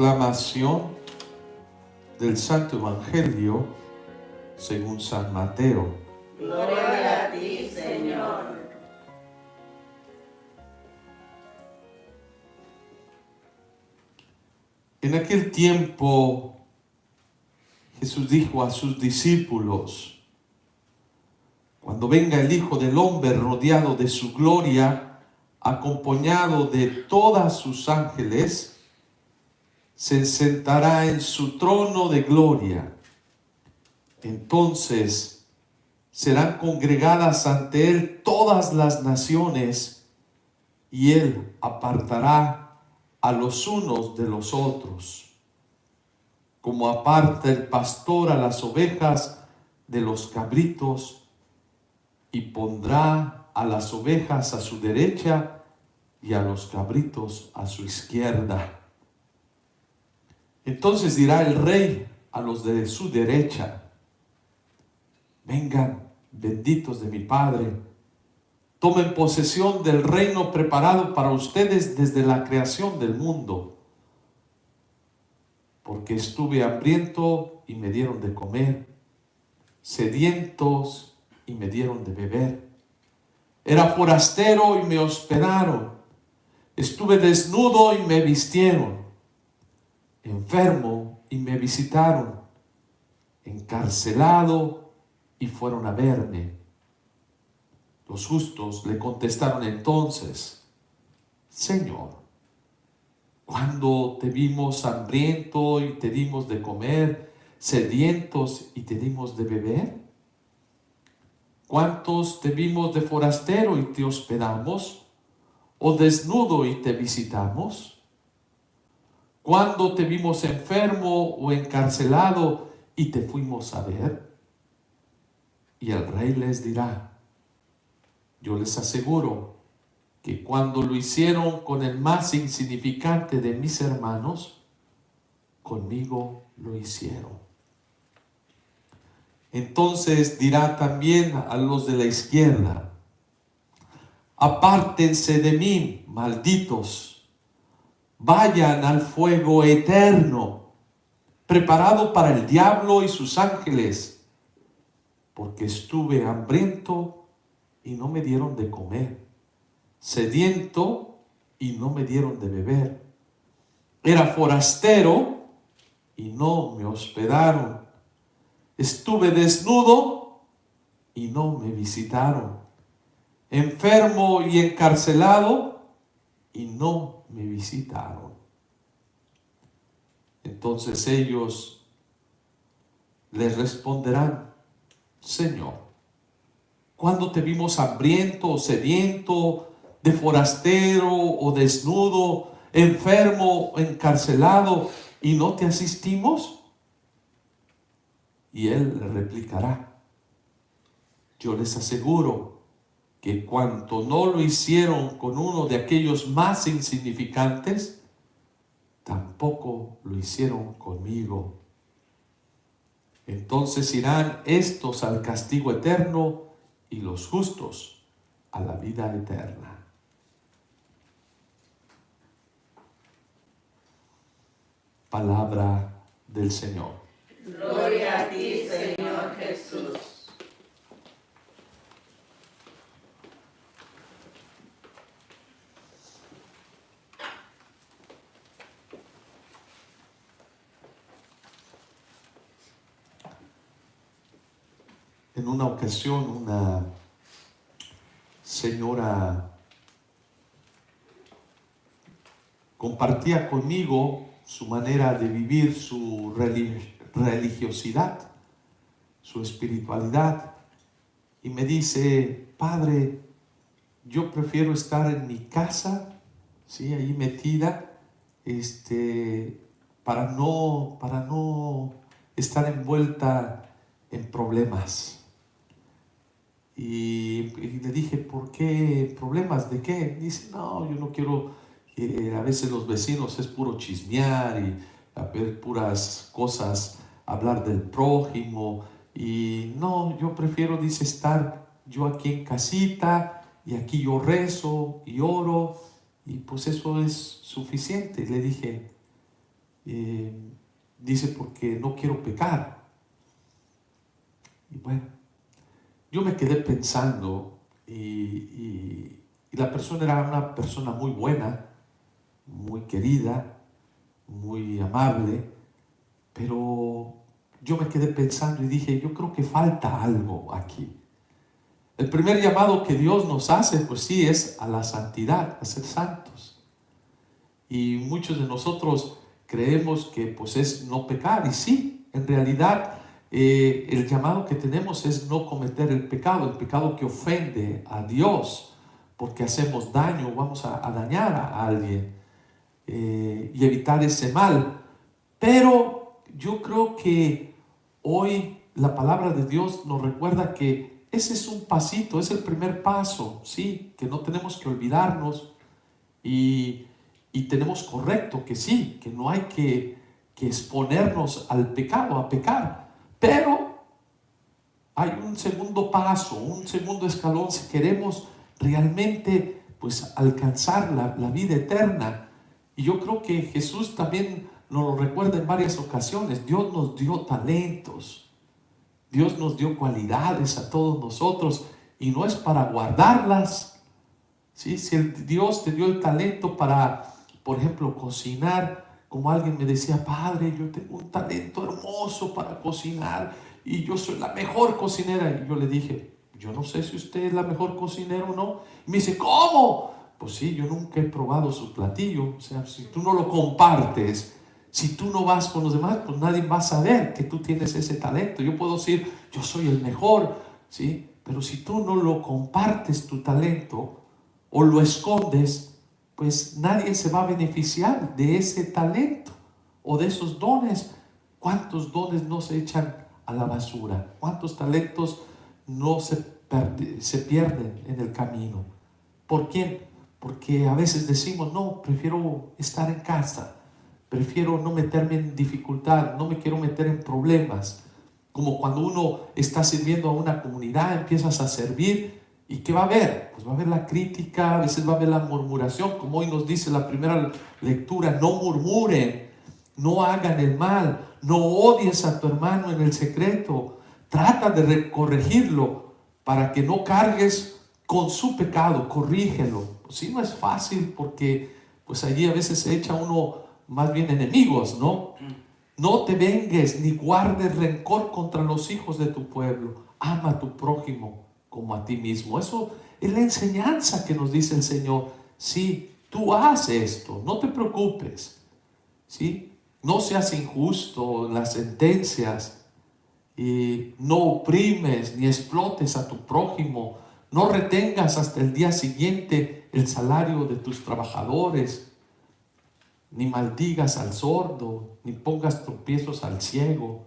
Proclamación del Santo Evangelio según San Mateo. Gloria a ti, Señor. En aquel tiempo Jesús dijo a sus discípulos: cuando venga el Hijo del Hombre rodeado de su gloria, acompañado de todos sus ángeles, se sentará en su trono de gloria. Entonces serán congregadas ante él todas las naciones, y él apartará a los unos de los otros, como aparta el pastor a las ovejas de los cabritos, y pondrá a las ovejas a su derecha y a los cabritos a su izquierda. Entonces dirá el rey a los de su derecha: vengan, benditos de mi Padre, tomen posesión del reino preparado para ustedes desde la creación del mundo. Porque estuve hambriento y me dieron de comer, sedientos y me dieron de beber. Era forastero y me hospedaron, estuve desnudo y me vistieron, enfermo y me visitaron, encarcelado y fueron a verme. Los justos le contestaron entonces: Señor, ¿cuándo te vimos hambriento y te dimos de comer, sedientos y te dimos de beber? ¿Cuántos te vimos de forastero y te hospedamos, o desnudo y te visitamos? ¿Cuándo te vimos enfermo o encarcelado y te fuimos a ver? Y el rey les dirá: yo les aseguro que cuando lo hicieron con el más insignificante de mis hermanos, conmigo lo hicieron. Entonces dirá también a los de la izquierda: apártense de mí, malditos, vayan al fuego eterno, preparado para el diablo y sus ángeles, porque estuve hambriento y no me dieron de comer, sediento y no me dieron de beber, era forastero y no me hospedaron, estuve desnudo y no me visitaron, enfermo y encarcelado y no me visitaron. Entonces ellos les responderán: Señor, ¿cuándo te vimos hambriento o sediento, de forastero o desnudo, enfermo o encarcelado, y no te asistimos? Y él le replicará: yo les aseguro que cuanto no lo hicieron con uno de aquellos más insignificantes, tampoco lo hicieron conmigo. Entonces irán estos al castigo eterno y los justos a la vida eterna. Palabra del Señor. Gloria a ti, Señor Jesús. En una ocasión, una señora compartía conmigo su manera de vivir su religiosidad, su espiritualidad, y me dice: Padre, yo prefiero estar en mi casa, ¿sí?, ahí metida, para no estar envuelta en problemas. Y le dije: ¿por qué problemas? ¿De qué? Dice: no, yo no quiero, a veces los vecinos es puro chismear y a ver puras cosas, hablar del prójimo, y no, yo prefiero, dice, estar yo aquí en casita, y aquí yo rezo y oro, y pues eso es suficiente. Le dije: Dice, porque no quiero pecar. Y bueno, yo me quedé pensando y la persona era una persona muy buena, muy querida, muy amable, pero yo me quedé pensando y dije, yo creo que falta algo aquí. El primer llamado que Dios nos hace, pues sí, es a la santidad, a ser santos. Y muchos de nosotros creemos que pues es no pecar, y sí, en realidad el llamado que tenemos es no cometer el pecado que ofende a Dios, porque hacemos daño, vamos a dañar a alguien, y evitar ese mal. Pero yo creo que hoy la palabra de Dios nos recuerda que ese es un pasito, es el primer paso, sí, que no tenemos que olvidarnos y, y tenemos correcto que sí, que no hay que exponernos al pecado, a pecar, pero hay un segundo paso, un segundo escalón si queremos realmente pues alcanzar la vida eterna. Y yo creo que Jesús también nos lo recuerda en varias ocasiones. Dios nos dio talentos, Dios nos dio cualidades a todos nosotros y no es para guardarlas. ¿Sí? Si Dios te dio el talento para, por ejemplo, cocinar, como alguien me decía, padre, yo tengo un talento hermoso para cocinar y yo soy la mejor cocinera. Y yo le dije, yo no sé si usted es la mejor cocinera o no. Y me dice, ¿cómo? Pues sí, yo nunca he probado su platillo. O sea, si tú no lo compartes, si tú no vas con los demás, pues nadie va a saber que tú tienes ese talento. Yo puedo decir, yo soy el mejor, ¿sí? Pero si tú no lo compartes tu talento o lo escondes, pues nadie se va a beneficiar de ese talento o de esos dones. ¿Cuántos dones no se echan a la basura? ¿Cuántos talentos no se pierden en el camino? ¿Por quién? Porque a veces decimos, no, prefiero estar en casa, prefiero no meterme en dificultad, no me quiero meter en problemas. Como cuando uno está sirviendo a una comunidad, empiezas a servir, ¿y qué va a haber? Pues va a haber la crítica, a veces va a haber la murmuración, como hoy nos dice la primera lectura, no murmuren, no hagan el mal, no odies a tu hermano en el secreto, trata de corregirlo para que no cargues con su pecado, corrígelo. Pues sí, no es fácil porque pues allí a veces se echa uno más bien enemigos, ¿no? No te vengues ni guardes rencor contra los hijos de tu pueblo. Ama a tu prójimo como a ti mismo. Eso es la enseñanza que nos dice el Señor. Sí, tú haces esto, no te preocupes. ¿Sí? No seas injusto en las sentencias. Y no oprimes ni explotes a tu prójimo. No retengas hasta el día siguiente el salario de tus trabajadores. Ni maldigas al sordo, ni pongas tropiezos al ciego.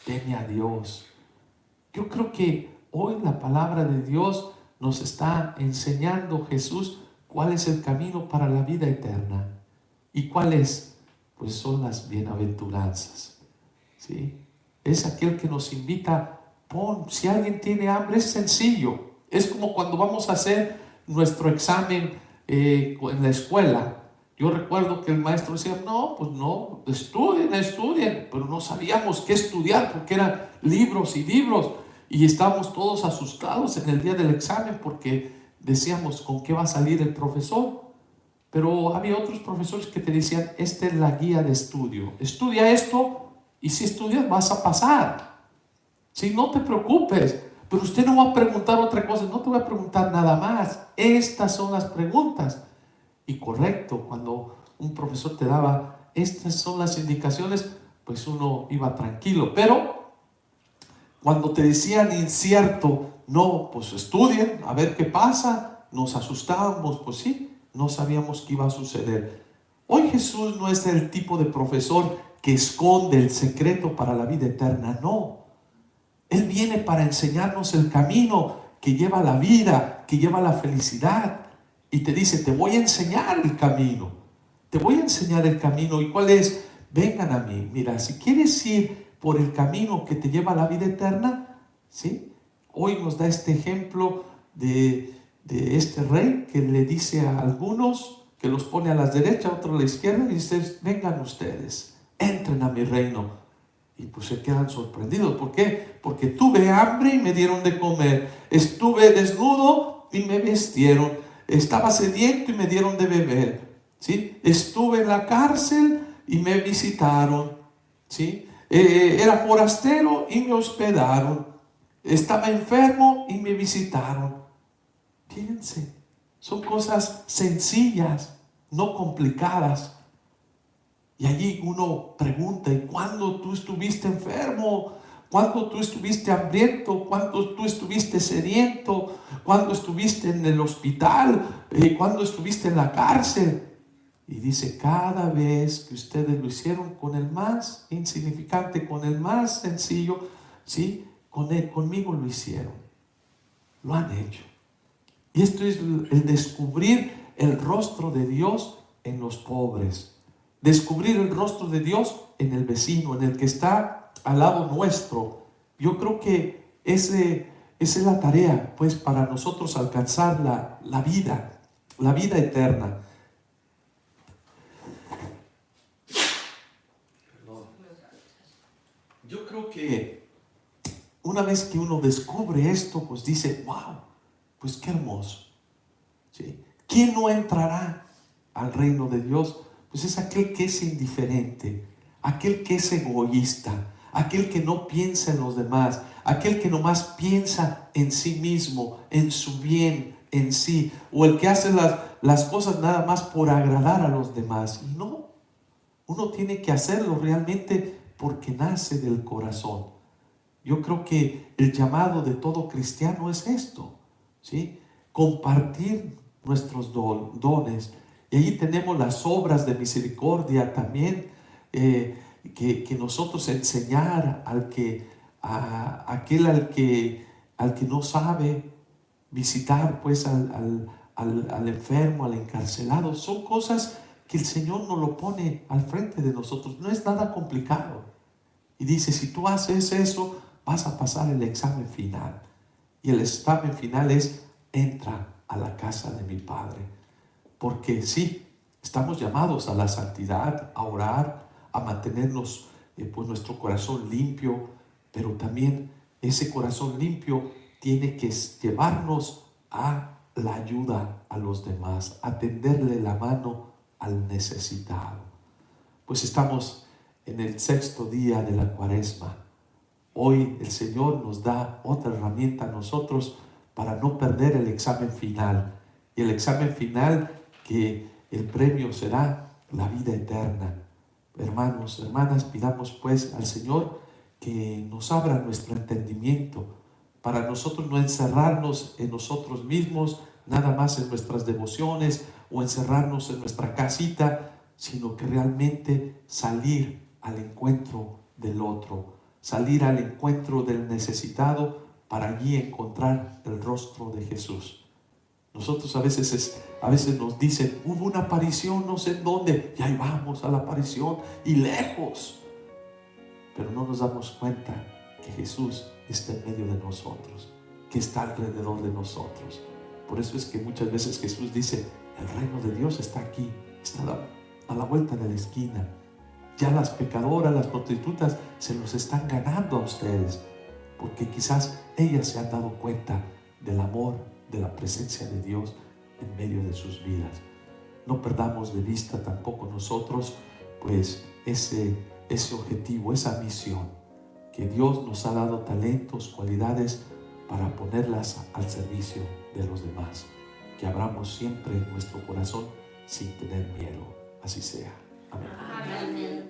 Teme a Dios. Yo creo que hoy la palabra de Dios nos está enseñando, Jesús, cuál es el camino para la vida eterna. ¿Y cuál es? Pues son las bienaventuranzas. ¿Sí? Es aquel que nos invita, si alguien tiene hambre, es sencillo. Es como cuando vamos a hacer nuestro examen en la escuela. Yo recuerdo que el maestro decía, no, pues no, estudien, pero no sabíamos qué estudiar porque eran libros y libros y estábamos todos asustados en el día del examen porque decíamos, ¿con qué va a salir el profesor? Pero había otros profesores que te decían, esta es la guía de estudio, estudia esto y si estudias vas a pasar. Si no te preocupes, pero usted no va a preguntar otra cosa, no te voy a preguntar nada más, estas son las preguntas. Y correcto, cuando un profesor te daba, estas son las indicaciones, pues uno iba tranquilo. Pero cuando te decían incierto, no, pues estudien, a ver qué pasa, nos asustábamos, pues sí, no sabíamos qué iba a suceder. Hoy Jesús no es el tipo de profesor que esconde el secreto para la vida eterna, no. Él viene para enseñarnos el camino que lleva a la vida, que lleva a la felicidad. Y te dice, te voy a enseñar el camino. Te voy a enseñar el camino. ¿Y cuál es? Vengan a mí. Mira, si quieres ir por el camino que te lleva a la vida eterna, ¿sí? Hoy nos da este ejemplo de este rey que le dice a algunos, que los pone a la derecha, a otros a la izquierda, y dice, vengan ustedes, entren a mi reino. Y pues se quedan sorprendidos. ¿Por qué? Porque tuve hambre y me dieron de comer. Estuve desnudo y me vistieron. Estaba sediento y me dieron de beber. ¿Sí? Estuve en la cárcel y me visitaron. ¿Sí? Era forastero y me hospedaron. Estaba enfermo y me visitaron. Fíjense, son cosas sencillas, no complicadas. Y allí uno pregunta: ¿y cuándo tú estuviste enfermo? ¿Cuándo tú estuviste hambriento? ¿Cuándo tú estuviste sediento? ¿Cuándo estuviste en el hospital? ¿Cuándo estuviste en la cárcel? Y dice: cada vez que ustedes lo hicieron con el más insignificante, con el más sencillo, ¿sí? Conmigo lo hicieron. Lo han hecho. Y esto es el descubrir el rostro de Dios en los pobres. Descubrir el rostro de Dios en el vecino, en el que está al lado nuestro. Yo creo que esa es la tarea, pues, para nosotros alcanzar la vida eterna. Yo creo que una vez que uno descubre esto, pues dice: wow, pues qué hermoso. ¿Sí? ¿Quién no entrará al reino de Dios? Pues es aquel que es indiferente, aquel que es egoísta, aquel que no piensa en los demás, aquel que nomás piensa en sí mismo, en su bien, en sí, o el que hace las cosas nada más por agradar a los demás. Y no, uno tiene que hacerlo realmente porque nace del corazón. Yo creo que el llamado de todo cristiano es esto, ¿sí? Compartir nuestros dones. Y allí tenemos las obras de misericordia también, que nosotros enseñar al que no sabe, visitar pues al enfermo, al encarcelado. Son cosas que el Señor nos lo pone al frente de nosotros. No es nada complicado. Y dice: si tú haces eso, vas a pasar el examen final. Y el examen final es: entra a la casa de mi Padre. Porque sí, estamos llamados a la santidad, a orar, a mantenernos pues nuestro corazón limpio, pero también ese corazón limpio tiene que llevarnos a la ayuda a los demás, a tenderle la mano al necesitado. Pues estamos en el 6º día de la Cuaresma. Hoy el Señor nos da otra herramienta a nosotros para no perder el examen final. Y el examen final, que el premio será la vida eterna. Hermanos, hermanas, pidamos pues al Señor que nos abra nuestro entendimiento para nosotros no encerrarnos en nosotros mismos, nada más en nuestras devociones o encerrarnos en nuestra casita, sino que realmente salir al encuentro del otro, salir al encuentro del necesitado para allí encontrar el rostro de Jesús. Nosotros a veces nos dicen: hubo una aparición no sé en dónde, y ahí vamos a la aparición y lejos, pero no nos damos cuenta que Jesús está en medio de nosotros, que está alrededor de nosotros. Por eso es que muchas veces Jesús dice: el reino de Dios está aquí, está a la vuelta de la esquina. Ya las pecadoras, las prostitutas se los están ganando a ustedes, porque quizás ellas se han dado cuenta del amor, de la presencia de Dios en medio de sus vidas. No perdamos de vista tampoco nosotros pues ese objetivo, esa misión, que Dios nos ha dado talentos, cualidades para ponerlas al servicio de los demás. Que abramos siempre nuestro corazón sin tener miedo. Así sea. Amén. Amén.